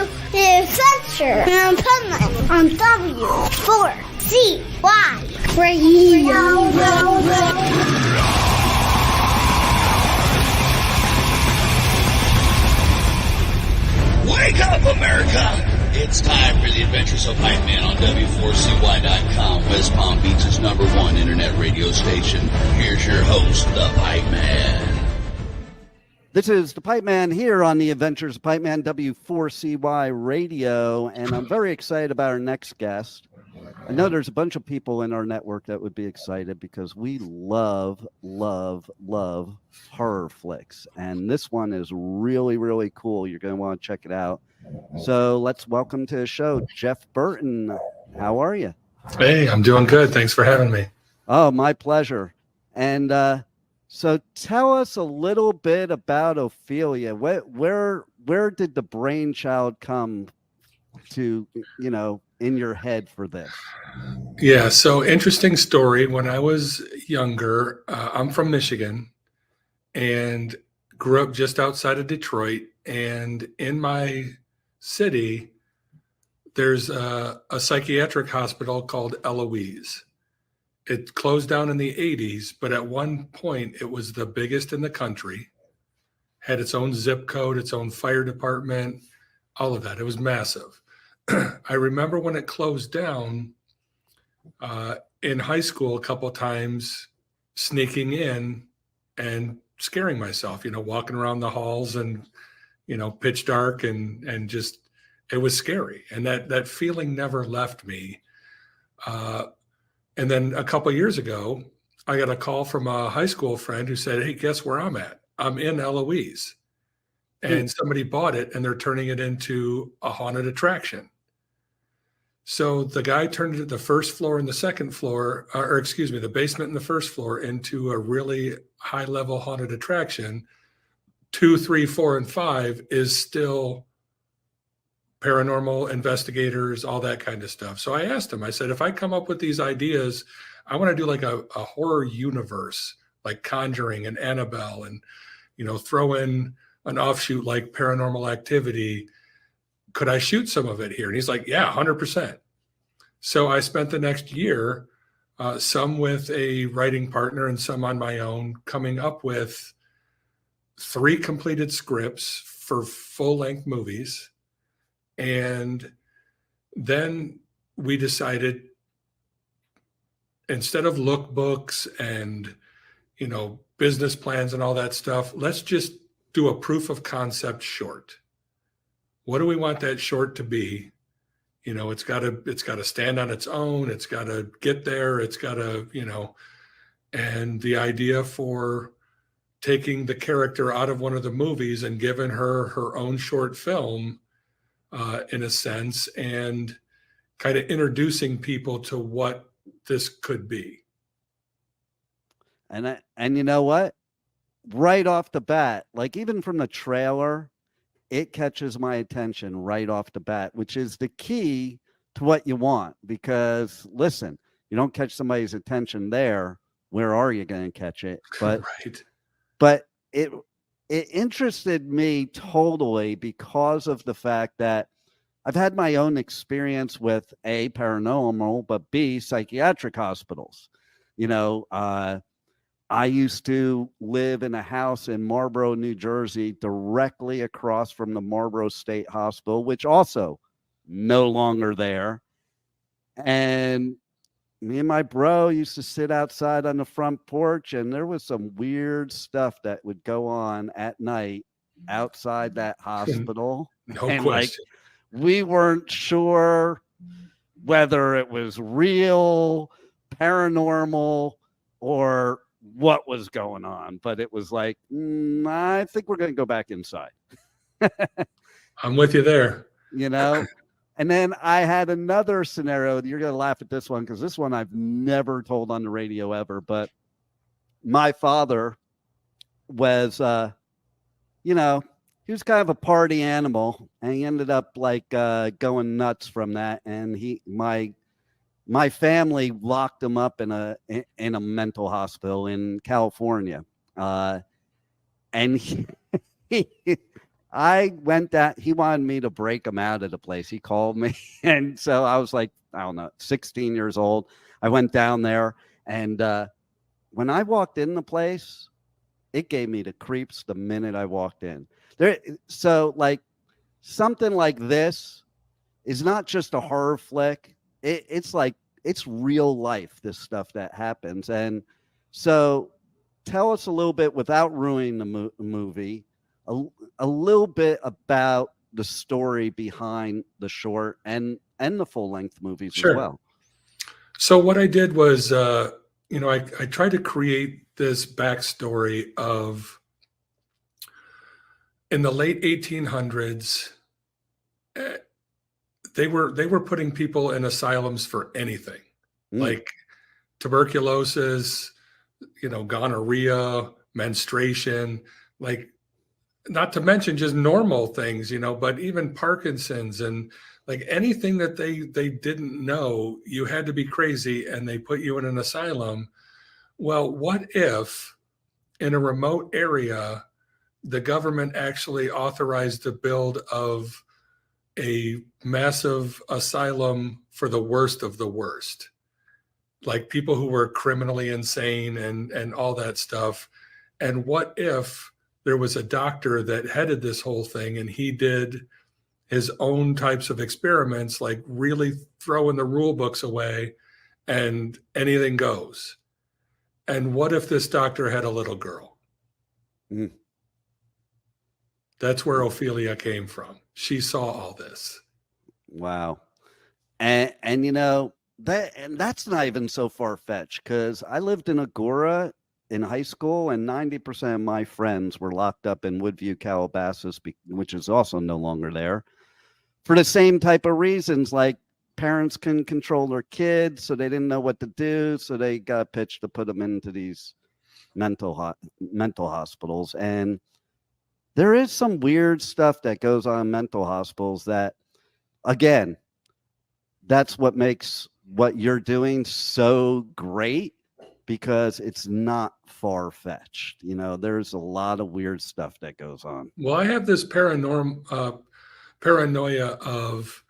to the Adventures of Pipeman on W4CY Radio. Wake up, America! It's time for the Adventures of Pipeman on W4CY.com, West Palm Beach's #1 internet radio station. Here's your host, the Pipeman. This is the Pipeman here on the Adventures of Pipeman, W4CY Radio, and I'm very excited about our next guest. I know there's a bunch of people in our network that would be excited because we love horror flicks, and this one is really, really cool. You're going to want to check it out. So let's welcome to the show, Jeff Burton. How are you? Hey, I'm doing good. Thanks for having me. Oh, my pleasure. And so tell us a little bit about Ophelia. Where did the brainchild come to, in your head for this? Yeah, so interesting story. When I was younger, I'm from Michigan and grew up just outside of Detroit. And in my city, there's a psychiatric hospital called Eloise. It closed down in the 80s, but at one point it was the biggest in the country, had its own zip code, its own fire department, all of that. It was massive. I remember when it closed down in high school a couple of times, sneaking in and scaring myself, walking around the halls and, pitch dark and just, it was scary. And that feeling never left me. And then a couple of years ago, I got a call from a high school friend who said, "Hey, guess where I'm at? I'm in Eloise." And somebody bought it and they're turning it into a haunted attraction. So the guy turned it, the first floor and the second floor, the basement and the first floor, into a really high level haunted attraction. 2, 3, 4, and 5 is still paranormal investigators, all that kind of stuff. So I asked him, I said, if I come up with these ideas, I want to do like a horror universe, like Conjuring and Annabelle, and, throw in an offshoot like Paranormal Activity. Could I shoot some of it here? And he's like, yeah, 100%. So I spent the next year, some with a writing partner and some on my own, coming up with 3 completed scripts for full-length movies. And then we decided, instead of lookbooks and, business plans and all that stuff, let's just do a proof of concept short. What do we want that short to be? It's got to stand on its own. It's got to get there. It's got to, and the idea for taking the character out of one of the movies and giving her own short film, in a sense, and kind of introducing people to what this could be. And you know what? Right off the bat, like even from the trailer, it catches my attention right off the bat, which is the key to what you want. Because listen, you don't catch somebody's attention there, where are you going to catch it? But right. But it interested me totally because of the fact that I've had my own experience with A, paranormal, but B, psychiatric hospitals. I used to live in a house in Marlboro, New Jersey, directly across from the Marlboro State Hospital, which also no longer there. And me and my bro used to sit outside on the front porch, and there was some weird stuff that would go on at night outside that hospital. No and question. We weren't sure whether it was real, paranormal, or what was going on. But it was like, I think we're going to go back inside. I'm with you there. And then I had another scenario. You're going to laugh at this one because this one I've never told on the radio ever. But my father was, he was kind of a party animal, and he ended up going nuts from that. And my family locked him up in a mental hospital in California. And I went down. He wanted me to break him out of the place. He called me. And so I was like, I don't know, 16 years old. I went down there. And when I walked in the place, it gave me the creeps the minute I walked in. So like something like this is not just a horror flick. It's like, it's real life, this stuff that happens. And so tell us a little bit, without ruining the movie, a little bit about the story behind the short and the full-length movies as well. So what I did was, I tried to create this backstory of, in the late 1800s, they were putting people in asylums for anything, like tuberculosis, gonorrhea, menstruation, like, not to mention just normal things, but even Parkinson's and like anything that they didn't know, you had to be crazy and they put you in an asylum. Well, what if in a remote area, the government actually authorized the build of a massive asylum for the worst of the worst, like people who were criminally insane and all that stuff. And what if there was a doctor that headed this whole thing and he did his own types of experiments, like really throwing the rule books away and anything goes? And what if this doctor had a little girl? That's where Ophelia came from. She saw all this. Wow. And that's not even so far-fetched, because I lived in Agora in high school, and 90% of my friends were locked up in Woodview, Calabasas, which is also no longer there, for the same type of reasons. Like, parents couldn't control their kids, so they didn't know what to do, so they got pitched to put them into these mental hospitals. And there is some weird stuff that goes on in mental hospitals that, again, that's what makes what you're doing so great, because it's not far-fetched. There's a lot of weird stuff that goes on. Well, I have this paranoia of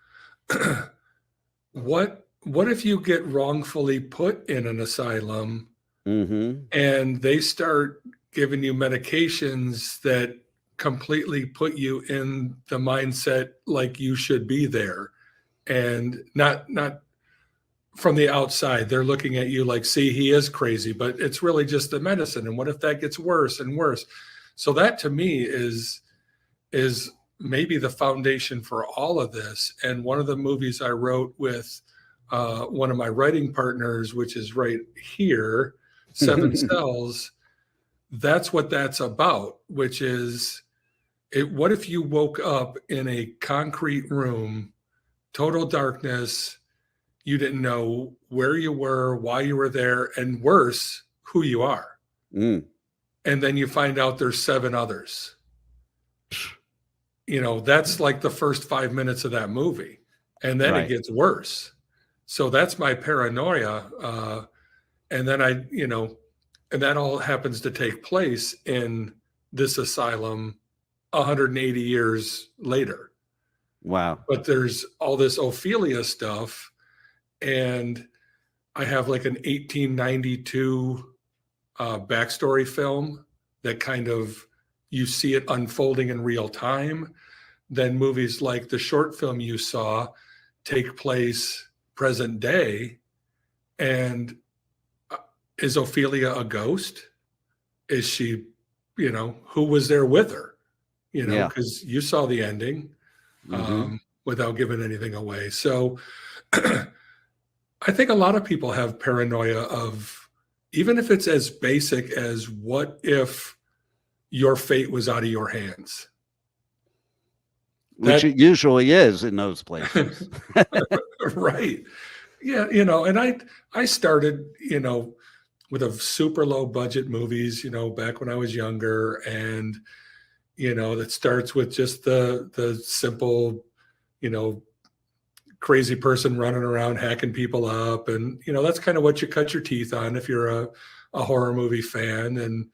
what if you get wrongfully put in an asylum and they start giving you medications that completely put you in the mindset like you should be there, and not from the outside, they're looking at you like, see, he is crazy, but it's really just the medicine. And what if that gets worse and worse? So that, to me, is maybe the foundation for all of this. And one of the movies I wrote with one of my writing partners, which is right here, Seven Cells, that's what that's about, which is, what if you woke up in a concrete room, total darkness, you didn't know where you were, why you were there, and worse, who you are. And then you find out there's 7 others. That's like the first 5 minutes of that movie. And then it gets worse. So that's my paranoia. And then and that all happens to take place in this asylum 180 years later. Wow. But there's all this Ophelia stuff. And I have like an 1892 backstory film that kind of, you see it unfolding in real time. Then movies like the short film you saw take place present day. And is Ophelia a ghost? Is she, who was there with her? Because you saw the ending without giving anything away. So I think a lot of people have paranoia of, even if it's as basic as, what if your fate was out of your hands? Which it usually is in those places. Right. Yeah. And I started, with a super low budget movies, back when I was younger, and, that starts with just the simple, crazy person running around hacking people up. And, that's kind of what you cut your teeth on if you're a horror movie fan. And,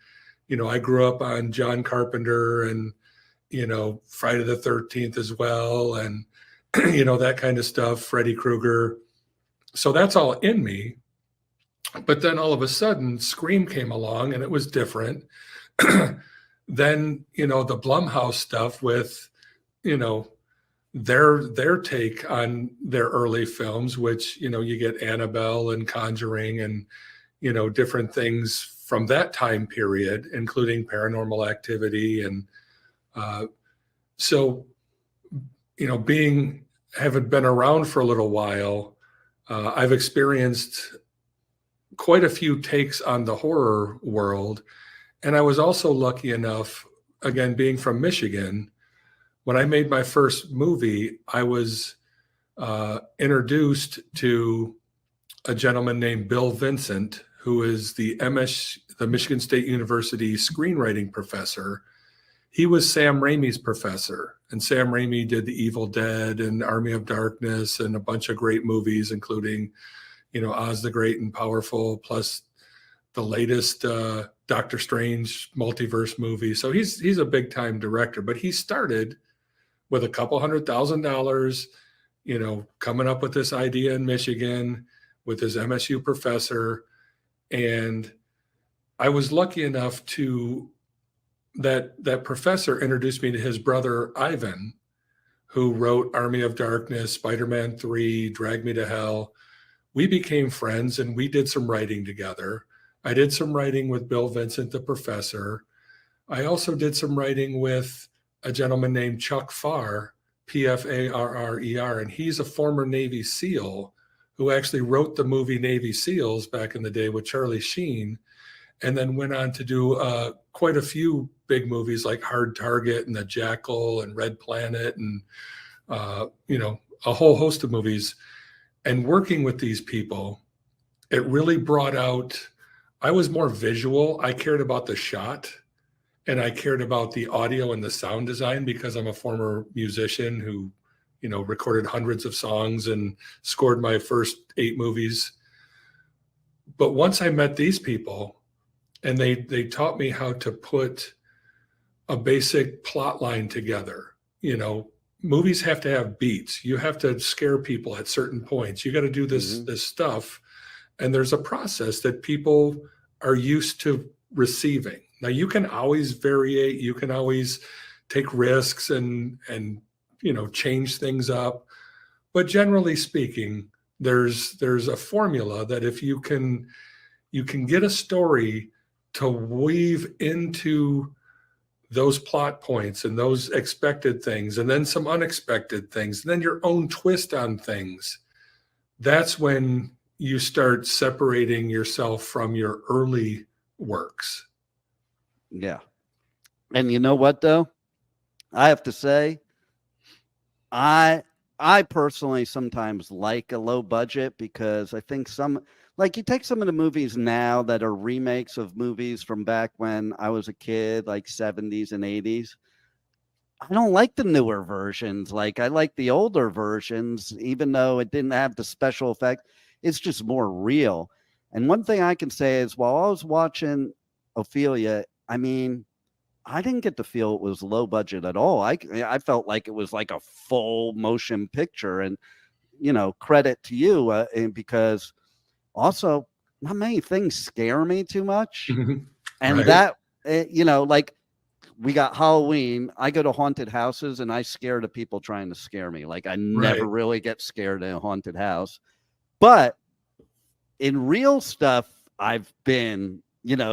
I grew up on John Carpenter and Friday the 13th as well. And, that kind of stuff, Freddy Krueger. So that's all in me. But then all of a sudden Scream came along and it was different. Then, the Blumhouse stuff with, their take on their early films, which, you get Annabelle and Conjuring and, different things from that time period, including Paranormal Activity. And so, having been around for a little while, I've experienced quite a few takes on the horror world. And I was also lucky enough, again, being from Michigan, when I made my first movie, I was introduced to a gentleman named Bill Vincent, who is the Michigan State University screenwriting professor. He was Sam Raimi's professor, and Sam Raimi did The Evil Dead and Army of Darkness and a bunch of great movies, including, Oz the Great and Powerful, plus the latest Doctor Strange multiverse movie. So he's a big time director, but he started with a couple $100,000, coming up with this idea in Michigan with his MSU professor. And I was lucky enough that professor introduced me to his brother, Ivan, who wrote Army of Darkness, Spider-Man 3, Drag Me to Hell. We became friends and we did some writing together. I did some writing with Bill Vincent, the professor. I also did some writing with a gentleman named Chuck Farrer, Pfarrer, and he's a former Navy SEAL who actually wrote the movie Navy SEALs back in the day with Charlie Sheen, and then went on to do quite a few big movies like Hard Target and The Jackal and Red Planet and, a whole host of movies. And working with these people, it really brought out, I was more visual. I cared about the shot and I cared about the audio and the sound design because I'm a former musician who, recorded hundreds of songs and scored my first 8 movies. But once I met these people and they taught me how to put a basic plot line together, movies have to have beats. You have to scare people at certain points. You got to do this stuff. And there's a process that people are used to receiving. Now you can always variate. You can always take risks and change things up. But generally speaking, there's a formula that if you can get a story to weave into those plot points and those expected things, and then some unexpected things, and then your own twist on things, that's when you start separating yourself from your early works. Yeah. And you know what, though? I have to say, I personally sometimes like a low budget because I think you take some of the movies now that are remakes of movies from back when I was a kid, like 70s and 80s. I don't like the newer versions. Like I like the older versions, even though it didn't have the special effect. It's just more real. And one thing I can say is while I was watching Ophelia, I didn't get to feel it was low budget at all. I felt like it was like a full motion picture, and credit to you and because also not many things scare me too much, and right. That like we got Halloween. I go to haunted houses and I scare the people trying to scare me. Like I never really get scared in a haunted house, but in real stuff I've been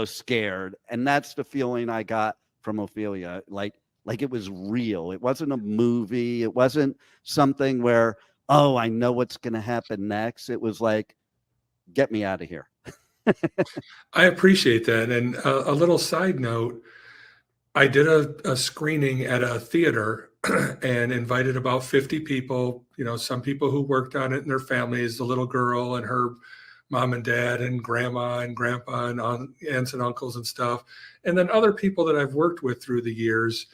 scared, and that's the feeling I got from Ophelia, like it was real. It wasn't a movie. It wasn't something where, oh, I know what's going to happen next. It was like, get me out of here. I appreciate that. And a little side note, I did a screening at a theater and invited about 50 people, some people who worked on it and their families, the little girl and her mom and dad and grandma and grandpa and aunts and uncles and stuff. And then other people that I've worked with through the years,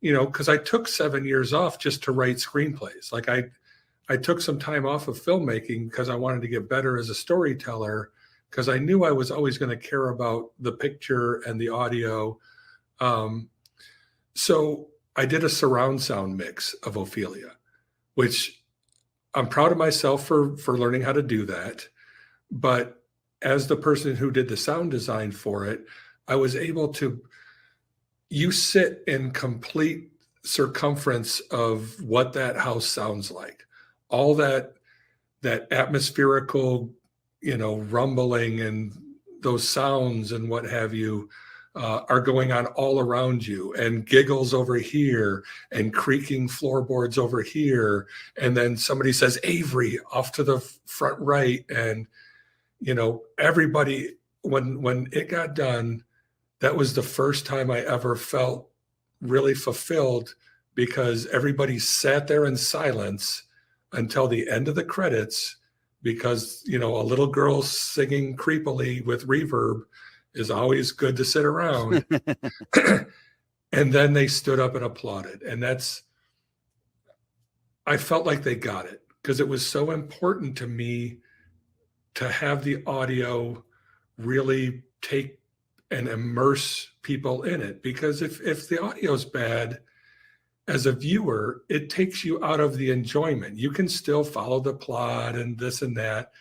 because I took 7 years off just to write screenplays. Like I took some time off of filmmaking because I wanted to get better as a storyteller, because I knew I was always going to care about the picture and the audio. So I did a surround sound mix of Ophelia, which I'm proud of myself for learning how to do that. But as the person who did the sound design for it, I was able to, you sit in complete circumference of what that house sounds like. All that atmospherical, rumbling and those sounds and what have you are going on all around you, and giggles over here and creaking floorboards over here. And then somebody says Avery off to the front right. And, everybody, when it got done, that was the first time I ever felt really fulfilled, because everybody sat there in silence until the end of the credits, because, a little girl singing creepily with reverb is always good to sit around. And then they stood up and applauded. And I felt like they got it, because it was so important to me to have the audio really take and immerse people in it. Because if the audio's bad, as a viewer, it takes you out of the enjoyment. You can still follow the plot and this and that,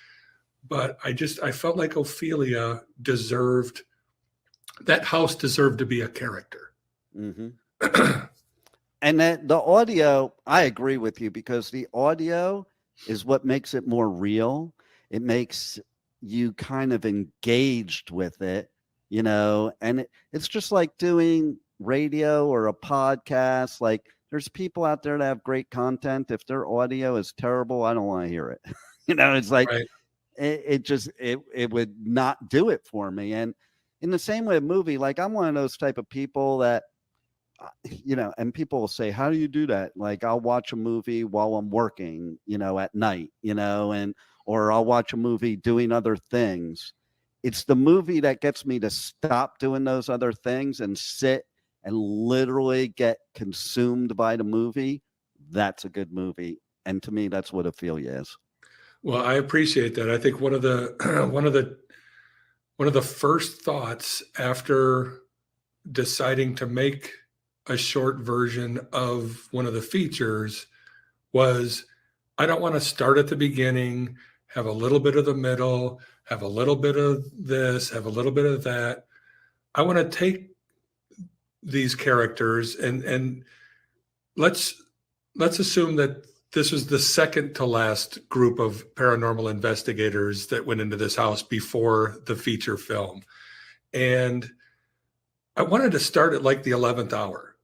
but I felt like Ophelia that house deserved to be a character. Mm-hmm. And that the audio, I agree with you, because the audio is what makes it more real. It makes you kind of engaged with it, and it's just like doing radio or a podcast. Like, there's people out there that have great content. If their audio is terrible, I don't want to hear it. It's like, right. It would not do it for me. And in the same way, a movie, like, I'm one of those type of people that, and people will say, how do you do that? Like, I'll watch a movie while I'm working, at night, or I'll watch a movie doing other things. It's the movie that gets me to stop doing those other things and sit and literally get consumed by the movie. That's a good movie. And to me, that's what Ophelia is. Well, I appreciate that. I think one of the first thoughts after deciding to make a short version of one of the features was, I don't want to start at the beginning, have a little bit of the middle, have a little bit of this, have a little bit of that. I want to take these characters and let's assume that this was the second to last group of paranormal investigators that went into this house before the feature film. And I wanted to start at like the 11th hour.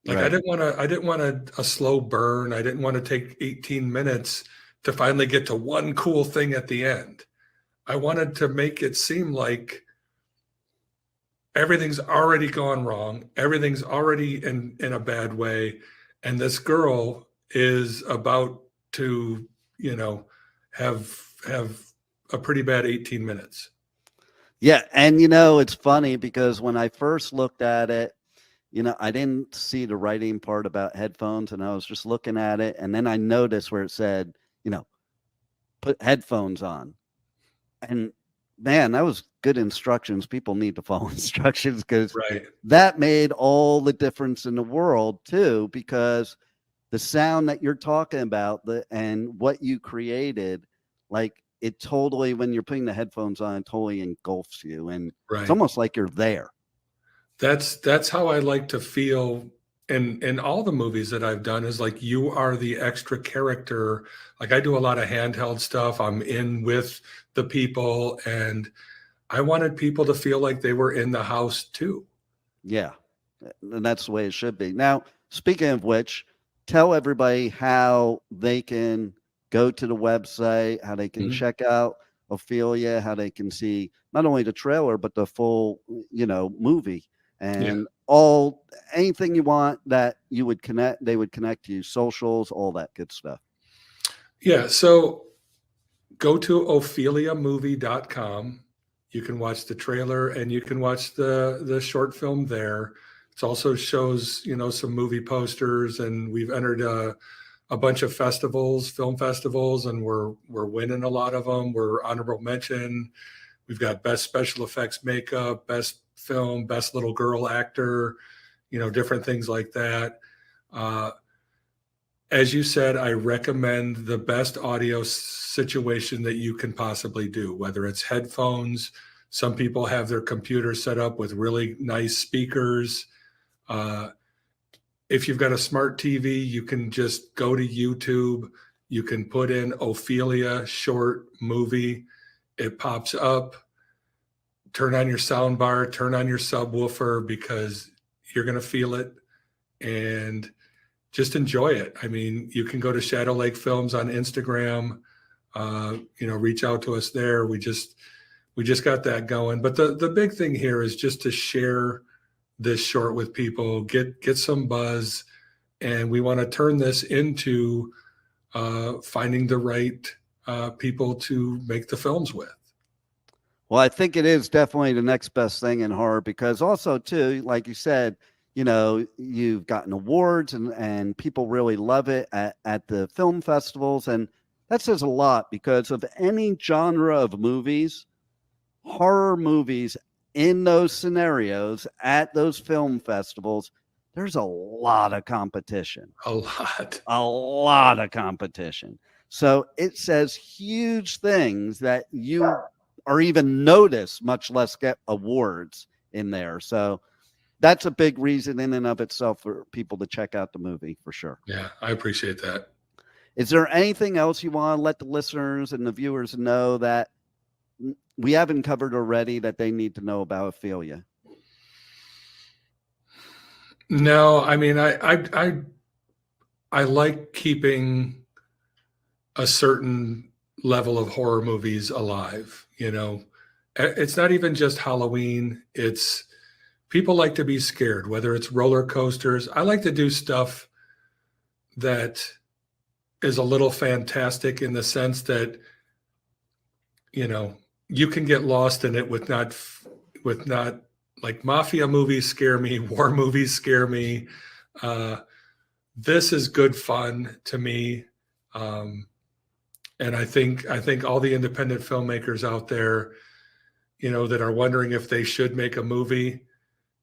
Like, right. I didn't want a slow burn. I didn't want to take 18 minutes to finally get to one cool thing at the end. I wanted to make it seem like everything's already gone wrong. Everything's already in a bad way. And this girl is about to, have a pretty bad 18 minutes. Yeah. And, it's funny because when I first looked at it, I didn't see the writing part about headphones, and I was just looking at it. And then I noticed where it said, put headphones on. And man, that was good instructions. People need to follow instructions, because right. That made all the difference in the world too, because the sound that you're talking about and what you created, like, it totally, when you're putting the headphones on, it totally engulfs you. And right. It's almost like you're there. That's how I like to feel in all the movies that I've done, is like, you are the extra character. Like, I do a lot of handheld stuff. I'm in with the people, and I wanted people to feel like they were in the house too. Yeah. And that's the way it should be. Now, speaking of which, tell everybody how they can go to the website, how they can check out Ophelia, how they can see not only the trailer, but the full, movie. And anything you want that you would they would connect to you, socials, all that good stuff. Yeah. So go to opheliamovie.com. You can watch the trailer and you can watch the short film there. It also shows, some movie posters, and we've entered a bunch of festivals, film festivals, and we're winning a lot of them. We're honorable mention. We've got best special effects makeup, best film, best little girl actor, different things like that. As you said, I recommend the best audio situation that you can possibly do, whether it's headphones. Some people have their computer set up with really nice speakers. If you've got a smart TV, you can just go to YouTube. You can put in Ophelia short movie. It pops up. Turn on your sound bar, turn on your subwoofer, because you're going to feel it, and just enjoy it. I mean, you can go to Shadow Lake Films on Instagram, reach out to us there. We just got that going. But the big thing here is just to share this short with people, get some buzz, and we want to turn this into finding the right people to make the films with. Well, I think it is definitely the next best thing in horror, because also too, like you said, you've gotten awards and people really love it at the film festivals. And that says a lot, because of any genre of movies, horror movies in those scenarios at those film festivals, there's a lot of competition. A lot of competition. So it says huge things that you or even notice, much less get awards in there. So that's a big reason in and of itself for people to check out the movie, for sure. Yeah, I appreciate that. Is there anything else you want to let the listeners and the viewers know that we haven't covered already that they need to know about Ophelia? No, I mean, I like keeping a certain level of horror movies alive. It's not even just Halloween. It's people like to be scared, whether it's roller coasters. I like to do stuff that is a little fantastic in the sense that, you can get lost in it with not like mafia movies scare me, war movies scare me. This is good fun to me. And I think all the independent filmmakers out there, that are wondering if they should make a movie,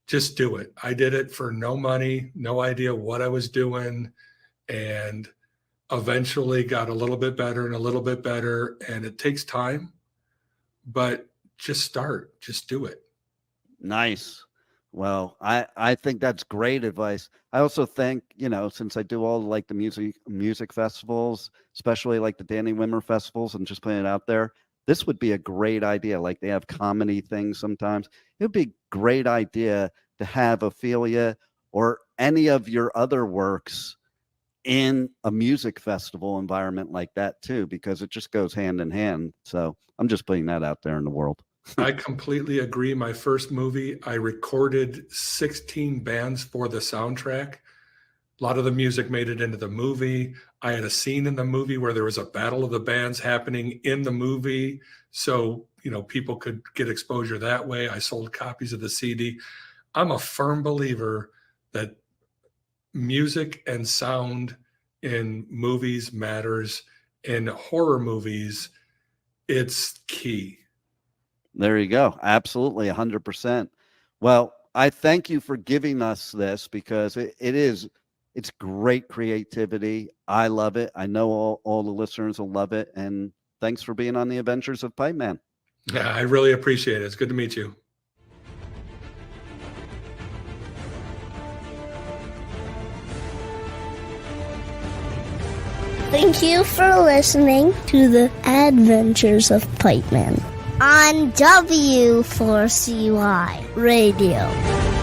just do it. I did it for no money, no idea what I was doing, and eventually got a little bit better and a little bit better. And it takes time, but just start, just do it. Nice. Well, I think that's great advice. I also think, since I do all like the music festivals, especially like the Danny Wimmer festivals, and just putting it out there, this would be a great idea. Like they have comedy things sometimes. It would be a great idea to have Ophelia or any of your other works in a music festival environment like that too, because it just goes hand in hand. So I'm just putting that out there in the world. I completely agree. My first movie, I recorded 16 bands for the soundtrack. A lot of the music made it into the movie. I had a scene in the movie where there was a battle of the bands happening in the movie. So, people could get exposure that way. I sold copies of the CD. I'm a firm believer that music and sound in movies matters. In horror movies, it's key. There you go. Absolutely. 100%. Well, I thank you for giving us this, because it's great creativity. I love it. I know all the listeners will love it. And thanks for being on the Adventures of Pipeman. Yeah, I really appreciate it. It's good to meet you. Thank you for listening to the Adventures of Pipeman on W4CY Radio.